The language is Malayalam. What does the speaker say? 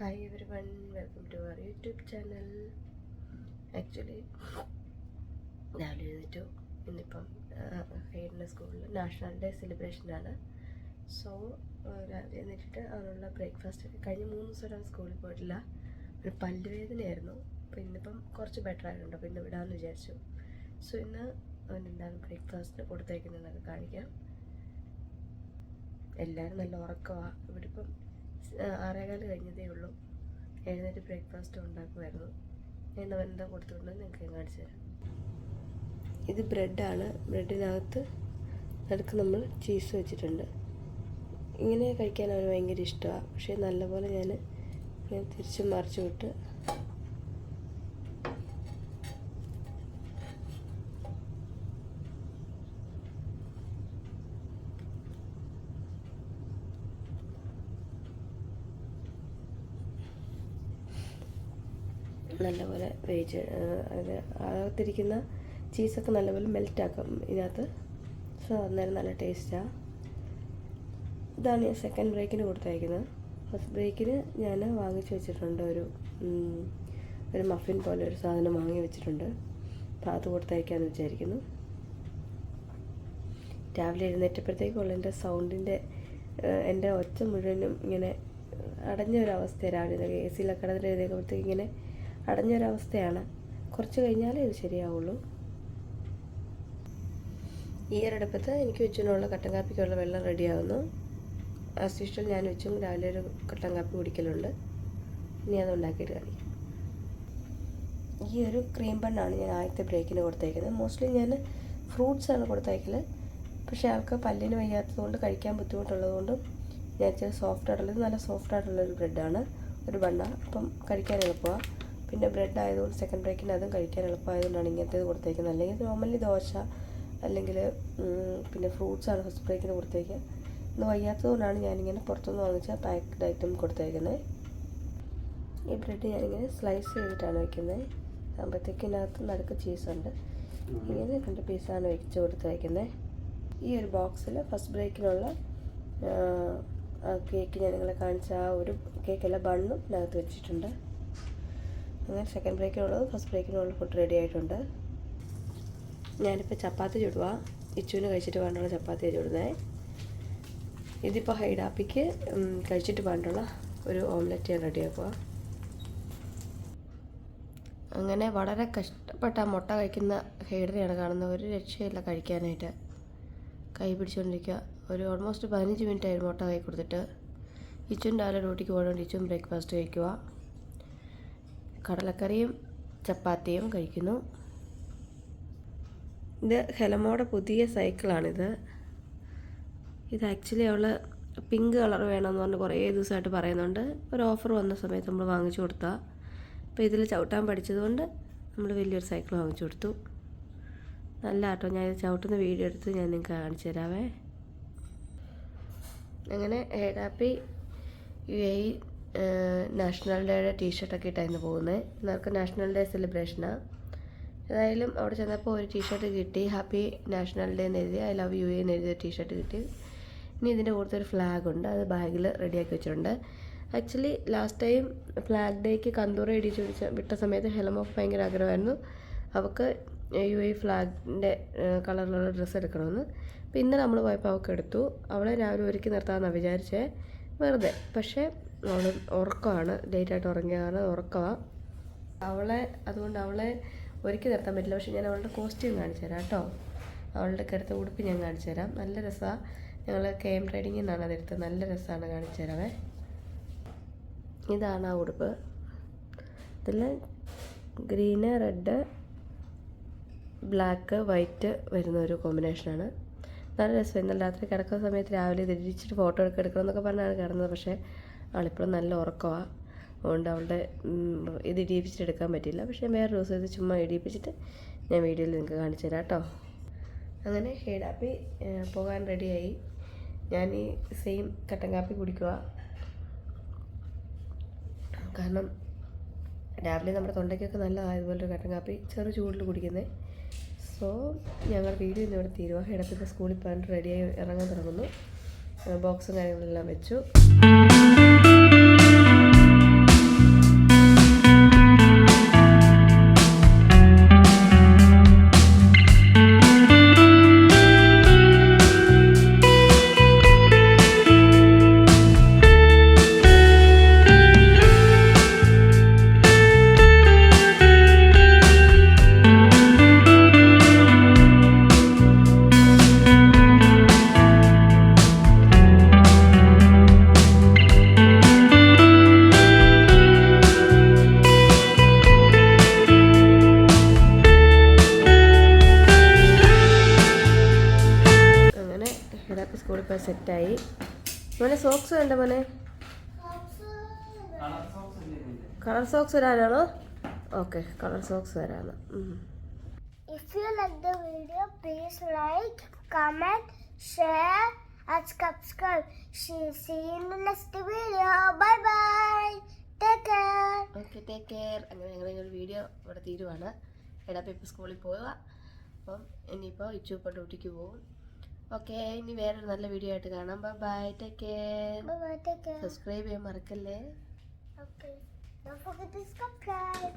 Hi everyone, welcome to our YouTube channel. Actually രാവിലെ എഴുന്നേറ്റു. ഇന്നിപ്പം ഹെയ്ഡിൻ്റെ സ്കൂളിൽ നാഷണൽ ഡേ സെലിബ്രേഷനാണ്. സോ രാവിലെ എഴുന്നേറ്റിട്ട് അതിനുള്ള ബ്രേക്ക്ഫാസ്റ്റ് കഴിഞ്ഞ 3 ദിവസം സ്കൂളിൽ പോയിട്ടില്ല. ഒരു പല്ലുവേദനയായിരുന്നു. അപ്പോൾ ഇന്നിപ്പം കുറച്ച് ബെറ്റർ ആയിട്ടുണ്ട്. അപ്പോൾ ഇന്ന് വിടാമെന്ന് വിചാരിച്ചു. സോ ഇന്ന് അവനെന്താണ് ബ്രേക്ക്ഫാസ്റ്റിന് കൊടുത്തേക്കുന്നതെന്നൊക്കെ കാണിക്കാം. എല്ലാവരും നല്ല ഉറക്കമാണ്. ഇവിടെ ഇപ്പം 6:15 കഴിഞ്ഞതേ ഉള്ളൂ. എഴുന്നേറ്റ് ബ്രേക്ക്ഫാസ്റ്റ് ഉണ്ടാക്കുമായിരുന്നു. ഞാൻ എന്താ കൊടുത്തുകൊണ്ട് നിങ്ങൾക്ക് കാണിച്ചു തരാം. ഇത് ബ്രെഡാണ്. ബ്രെഡിനകത്ത് നടുക്ക് നമ്മൾ ചീസ് വെച്ചിട്ടുണ്ട്. ഇങ്ങനെ കഴിക്കാൻ അവന് ഭയങ്കര ഇഷ്ടമാണ്. പക്ഷേ നല്ലപോലെ ഞാൻ തിരിച്ച് മറിച്ച് വിട്ട് നല്ലപോലെ വേവിച്ച് അകത്തിരിക്കുന്ന ചീസൊക്കെ നല്ലപോലെ മെൽറ്റാക്കാം ഇതിനകത്ത്. സോ അന്നേരം നല്ല ടേസ്റ്റാണ്. ഇതാണ് ഞാൻ സെക്കൻഡ് ബ്രേക്കിന് കൊടുത്തയക്കുന്നത്. ഫസ്റ്റ് ബ്രേക്കിന് ഞാൻ വാങ്ങിച്ച് വെച്ചിട്ടുണ്ട് ഒരു മഫിൻ പോലെ ഒരു സാധനം വാങ്ങി വെച്ചിട്ടുണ്ട്. അപ്പോൾ അത് കൊടുത്തയക്കാമെന്ന് വിചാരിക്കുന്നു. രാവിലെ എഴുന്നേറ്റപ്പോഴത്തേക്കുള്ള എൻ്റെ സൗണ്ടിൻ്റെ എൻ്റെ ഒച്ച മുഴുവനും ഇങ്ങനെ അടഞ്ഞൊരവസ്ഥയാണ്. രാവിലെ AC-ലൊക്കെ കിടന്നിട്ട് എഴുന്നേൽക്കുമ്പോഴത്തേക്ക് ഇങ്ങനെ അടഞ്ഞൊരവസ്ഥയാണ്. കുറച്ച് കഴിഞ്ഞാലേ ഇത് ശരിയാവുള്ളൂ. ഈ ഒരടുപ്പത്ത് എനിക്ക് വെച്ചിനുള്ള കട്ടൻ കാപ്പിക്കുള്ള വെള്ളം റെഡിയാവുന്നു. ആസ് യൂഷ്വൽ ഞാൻ വെച്ചും രാവിലെ ഒരു കട്ടൻ കാപ്പി കുടിക്കലുണ്ട്. ഇനി അത് ഉണ്ടാക്കിയിട്ട് കാണിക്കാം. ഈ ഒരു ക്രീം ബണ്ണാണ് ഞാൻ ആദ്യത്തെ ബ്രേക്കിന് കൊടുത്തയക്കുന്നത്. മോസ്റ്റ്ലി ഞാൻ ഫ്രൂട്ട്സാണ് കൊടുത്തയക്കൽ. പക്ഷേ ആൾക്ക് പല്ലിന് വയ്യാത്തതുകൊണ്ട് കഴിക്കാൻ ബുദ്ധിമുട്ടുള്ളതുകൊണ്ടും ഞാൻ ഇച്ചിരി സോഫ്റ്റായിട്ടുള്ളത് നല്ല സോഫ്റ്റായിട്ടുള്ളൊരു ബ്രെഡാണ്, ഒരു ബണ്ണാണ്. അപ്പം കഴിക്കാൻ എളുപ്പമാണ്. പിന്നെ ബ്രെഡ് ആയതുകൊണ്ട് സെക്കൻഡ് ബ്രേക്കിന് അതും കഴിക്കാൻ എളുപ്പമായതുകൊണ്ടാണ് ഇങ്ങനത്തേത് കൊടുത്തേക്കുന്നത്. അല്ലെങ്കിൽ നോർമലി ദോശ അല്ലെങ്കിൽ പിന്നെ ഫ്രൂട്ട്സാണ് ഫസ്റ്റ് ബ്രേക്കിന് കൊടുത്തേക്കുക. ഇന്ന് വയ്യാത്തതുകൊണ്ടാണ് ഞാനിങ്ങനെ പുറത്തുനിന്ന് വാങ്ങിച്ച പാക്ക്ഡ് ഐറ്റം കൊടുത്തേക്കുന്നത്. ഈ ബ്രെഡ് ഞാനിങ്ങനെ സ്ലൈസ് ചെയ്തിട്ടാണ് വയ്ക്കുന്നത്. ആകുമ്പോഴത്തേക്ക് ഇതിനകത്ത് നടുക്ക് ചീസുണ്ട്. ഇങ്ങനെ 2 പീസാണ് വെച്ച് കൊടുത്തേക്കുന്നത്. ഈ ഒരു ബോക്സിൽ ഫസ്റ്റ് ബ്രേക്കിനുള്ള കേക്ക് ഞാൻ നിങ്ങളെ കാണിച്ച ആ ഒരു കേക്കല്ല ബണ്ണും ഇതിനകത്ത് വെച്ചിട്ടുണ്ട്. അങ്ങനെ സെക്കൻഡ് ബ്രേക്കിനുള്ളത് ഫസ്റ്റ് ബ്രേക്കിനുള്ള ഫുഡ് റെഡി ആയിട്ടുണ്ട്. ഞാനിപ്പോൾ ചപ്പാത്തി ചുടുക. ഇച്ചുവിന് കഴിച്ചിട്ട് വേണ്ടുള്ള ചപ്പാത്തിയാണ് ചുടുന്നത്. ഇതിപ്പോൾ ഹൈഡാപ്പിക്ക് കഴിച്ചിട്ട് വേണ്ടുള്ള ഒരു ഓംലെറ്റ് ഞാൻ റെഡിയാക്കുക. അങ്ങനെ വളരെ കഷ്ടപ്പെട്ട മുട്ട കഴിക്കുന്ന ഹൈഡിനെയാണ് കാണുന്നത്. ഒരു രക്ഷയില്ല കഴിക്കാനായിട്ട്. കൈ പിടിച്ചുകൊണ്ടിരിക്കുക. ഒരു ഓൾമോസ്റ്റ് 15 മിനിറ്റ് ആയിരുന്നു മുട്ട കൈ കൊടുത്തിട്ട്. ഇച്ചും രാവിലെ ഡ്യൂട്ടിക്ക് പോകണം. ഇച്ചും ബ്രേക്ക്ഫാസ്റ്റ് കഴിക്കുക. കടലക്കറിയും ചപ്പാത്തിയും കഴിക്കുന്നു. ഇത് ഹെലമോടെ പുതിയ സൈക്കിളാണിത്. ഇത് ആക്ച്വലി അവൾ പിങ്ക് കളർ വേണമെന്ന് പറഞ്ഞ് കുറേ ദിവസമായിട്ട് പറയുന്നുണ്ട്. ഒരു ഓഫർ വന്ന സമയത്ത് നമ്മൾ വാങ്ങിച്ചു കൊടുത്താൽ. അപ്പോൾ ഇതിൽ ചവിട്ടാൻ പഠിച്ചതുകൊണ്ട് നമ്മൾ വലിയൊരു സൈക്കിൾ വാങ്ങിച്ചു കൊടുത്തു. നല്ല ആട്ടോ. ഞാൻ ഇത് ചവിട്ടുന്ന വീഡിയോ എടുത്ത് ഞാൻ നിങ്ങൾക്ക് കാണിച്ചു തരാവേ. അങ്ങനെ ഹൈഡാപ്പി UAE നാഷണൽ ഡേയുടെ ടീഷർട്ടൊക്കെ ഇട്ടായിരുന്നു പോകുന്നത്. ഇന്നർക്ക് നാഷണൽ ഡേ സെലിബ്രേഷനാണ്. ഏതായാലും അവിടെ ചെന്നപ്പോൾ ഒരു ടീഷർട്ട് കിട്ടി. ഹാപ്പി നാഷണൽ ഡേ എന്ന് എഴുതി, ഐ ലവ് UAE എന്ന് എഴുതിയ ടീഷർട്ട് കിട്ടി. ഇനി ഇതിൻ്റെ കൂടുതൽ ഒരു ഫ്ലാഗ് ഉണ്ട്. അത് ബാഗിൽ റെഡിയാക്കി വെച്ചിട്ടുണ്ട്. ആക്ച്വലി ലാസ്റ്റ് ടൈം ഫ്ലാഗ് ഡേക്ക് കന്തൂറ ഇടിച്ച് വിട്ട സമയത്ത് ഹെലമോക്ക് ഭയങ്കര ആഗ്രഹമായിരുന്നു അവൾക്ക് UAE ഫ്ലാഗിൻ്റെ കളറിലുള്ള ഡ്രസ്സ് എടുക്കണമെന്ന്. അപ്പോൾ ഇന്നലെ നമ്മൾ പോയപ്പോൾ അവൾക്ക് എടുത്തു. അവളെ രാവിലെ ഒരുക്കി നിർത്താമെന്നാണ് വിചാരിച്ചേ, വെറുതെ. പക്ഷേ അവൾ ഉറക്കമാണ്. ലേറ്റായിട്ട് ഉറങ്ങിയ കാരണം ഉറക്കമാണ് അതുകൊണ്ട് അവളെ ഒരുക്കി നിർത്താൻ പറ്റില്ല. പക്ഷേ ഞാൻ അവളുടെ കോസ്റ്റ്യൂം കാണിച്ചു തരാം കേട്ടോ. അവളുടെ കടുത്ത ഉടുപ്പ് ഞാൻ കാണിച്ചു തരാം. നല്ല രസമാണ്. ഞങ്ങൾ KM ട്രേഡിങ്ങിൽ നിന്നാണ് അതെടുത്തത്. നല്ല രസമാണ്. കാണിച്ചു തരാമേ. ഇതാണ് ആ ഉടുപ്പ്. ഇതിൽ ഗ്രീന്, റെഡ്, ബ്ലാക്ക്, വൈറ്റ് വരുന്ന ഒരു കോമ്പിനേഷനാണ്. നല്ല രസം. ഇന്നലെ രാത്രി കിടക്കുന്ന സമയത്ത് രാവിലെ ഇത് ഇടിച്ചിട്ട് ഫോട്ടോ എടുക്കണം എന്നൊക്കെ പറഞ്ഞാണ് കിടന്നത്. പക്ഷേ ആളിപ്പോഴും നല്ല ഉറക്കമാണ്. അതുകൊണ്ട് അവളുടെ ഇത് ഇടിയിപ്പിച്ചിട്ട് എടുക്കാൻ പറ്റില്ല. പക്ഷേ വേറെ ദിവസം ഇത് ചുമ്മാ ഇടിയിപ്പിച്ചിട്ട് ഞാൻ വീഡിയോയിൽ നിങ്ങൾക്ക് കാണിച്ചു തരാം കേട്ടോ. അങ്ങനെ ഹൈഡാപ്പി പോകാൻ റെഡിയായി. ഞാൻ ഈ സെയിം കട്ടൻ കാപ്പി കുടിക്കുക. കാരണം രാവിലെ നമ്മുടെ തൊണ്ടയ്ക്കൊക്കെ നല്ലതായതുപോലൊരു കട്ടൻ കാപ്പി ചെറു ചൂടിൽ കുടിക്കുന്നത്. സോ ഞങ്ങൾ വീഡിയോ ഇന്നിവിടെ തീരുക. ഹൈഡാപ്പിപ്പോൾ സ്കൂളിൽ പോകാൻ റെഡിയായി ഇറങ്ങാൻ തുടങ്ങുന്നു. ബോക്സും കാര്യങ്ങളെല്ലാം വെച്ചു. എൻ്റെ മോനെ? കളർ സോക്സ് വരാനാണോ? ഓക്കെ, കളർ സോക്സ് വരാണ്. If you like the video, please like, comment, share and subscribe. See you in the next video. Bye bye. Take care. Okay, take care. അങ്ങനെ ഞങ്ങളുടെ ഒരു വീഡിയോ ഇവിടെ തീരുവാണ്. എടാപ്പം ഇപ്പോൾ സ്കൂളിൽ പോവുക. അപ്പം ഇനിയിപ്പോൾ ഇച്ചുപ്പോൾ ഡ്യൂട്ടിക്ക് പോകും. ഓക്കെ, ഇനി വേറൊരു നല്ല വീഡിയോ ആയിട്ട് കാണാം. Bye bye, take care. Bye bye. Take care. Subscribe ചെയ്യാൻ മറക്കല്ലേ. Okay. Don't forget to subscribe.